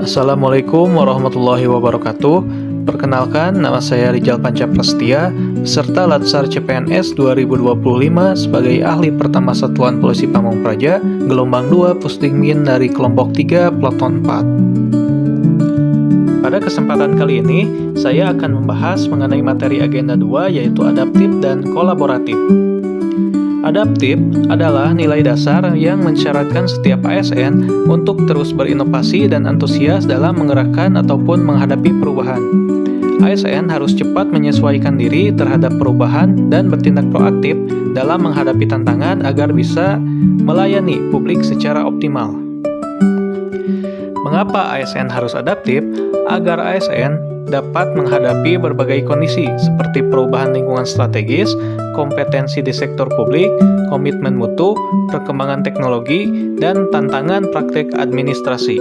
Assalamualaikum warahmatullahi wabarakatuh. Perkenalkan, nama saya Rijal Pancaprastia, peserta Latsar CPNS 2025 sebagai ahli pertama Satuan Polisi Pamong Praja, gelombang 2 Pusdikmin dari kelompok 3 Peleton 4. Pada kesempatan kali ini, saya akan membahas mengenai materi agenda 2 yaitu adaptif dan kolaboratif. Adaptif adalah nilai dasar yang mensyaratkan setiap ASN untuk terus berinovasi dan antusias dalam menggerakkan ataupun menghadapi perubahan. ASN harus cepat menyesuaikan diri terhadap perubahan dan bertindak proaktif dalam menghadapi tantangan agar bisa melayani publik secara optimal. Mengapa ASN harus adaptif? Agar ASN dapat menghadapi berbagai kondisi seperti perubahan lingkungan strategis, kompetensi di sektor publik, komitmen mutu, perkembangan teknologi, dan tantangan praktek administrasi.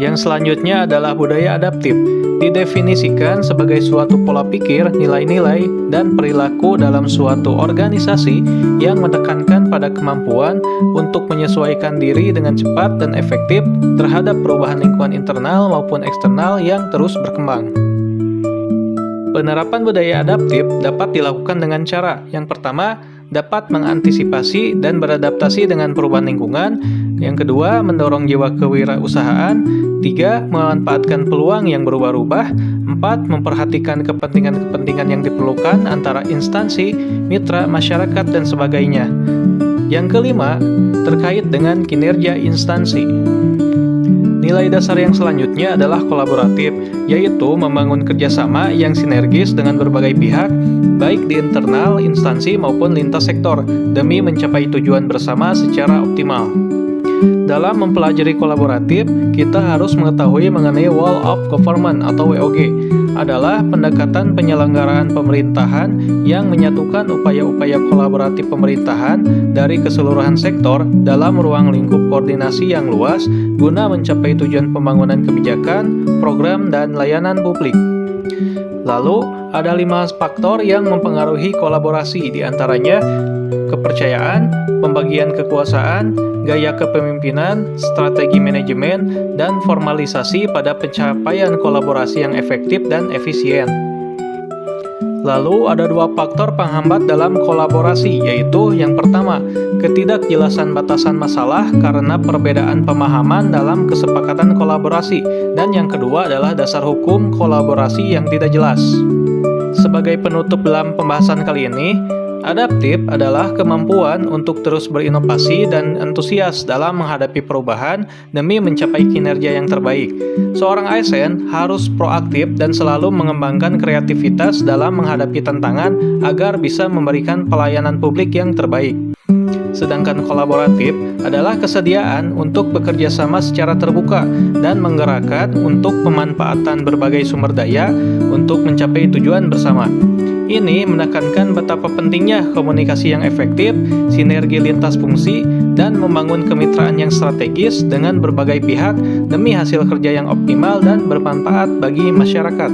Yang selanjutnya adalah budaya adaptif, didefinisikan sebagai suatu pola pikir, nilai-nilai, dan perilaku dalam suatu organisasi yang menekankan pada kemampuan untuk menyesuaikan diri dengan cepat dan efektif terhadap perubahan lingkungan internal maupun eksternal yang terus berkembang. Penerapan budaya adaptif dapat dilakukan dengan cara yang pertama, dapat mengantisipasi dan beradaptasi dengan perubahan lingkungan. Yang kedua, mendorong jiwa kewirausahaan. 3. Memanfaatkan peluang yang berubah-ubah. 4. Memperhatikan kepentingan-kepentingan yang diperlukan antara instansi, mitra, masyarakat, dan sebagainya. Yang kelima, terkait dengan kinerja instansi. Nilai dasar yang selanjutnya adalah kolaboratif, yaitu membangun kerjasama yang sinergis dengan berbagai pihak, baik di internal instansi maupun lintas sektor, demi mencapai tujuan bersama secara optimal. Dalam mempelajari kolaboratif, kita harus mengetahui mengenai Whole of Government atau WOG, adalah pendekatan penyelenggaraan pemerintahan yang menyatukan upaya-upaya kolaboratif pemerintahan dari keseluruhan sektor dalam ruang lingkup koordinasi yang luas guna mencapai tujuan pembangunan kebijakan, program, dan layanan publik. Lalu, ada 5 faktor yang mempengaruhi kolaborasi, diantaranya kepercayaan, pembagian kekuasaan, gaya kepemimpinan, strategi manajemen, dan formalisasi pada pencapaian kolaborasi yang efektif dan efisien. Lalu ada 2 faktor penghambat dalam kolaborasi, yaitu yang pertama, ketidakjelasan batasan masalah karena perbedaan pemahaman dalam kesepakatan kolaborasi, dan yang kedua adalah dasar hukum kolaborasi yang tidak jelas. Sebagai penutup dalam pembahasan kali ini, adaptif adalah kemampuan untuk terus berinovasi dan antusias dalam menghadapi perubahan demi mencapai kinerja yang terbaik. Seorang ASN harus proaktif dan selalu mengembangkan kreativitas dalam menghadapi tantangan agar bisa memberikan pelayanan publik yang terbaik. Sedangkan kolaboratif adalah kesediaan untuk bekerja sama secara terbuka dan menggerakkan untuk pemanfaatan berbagai sumber daya untuk mencapai tujuan bersama. Ini menekankan betapa pentingnya komunikasi yang efektif, sinergi lintas fungsi, dan membangun kemitraan yang strategis dengan berbagai pihak demi hasil kerja yang optimal dan bermanfaat bagi masyarakat.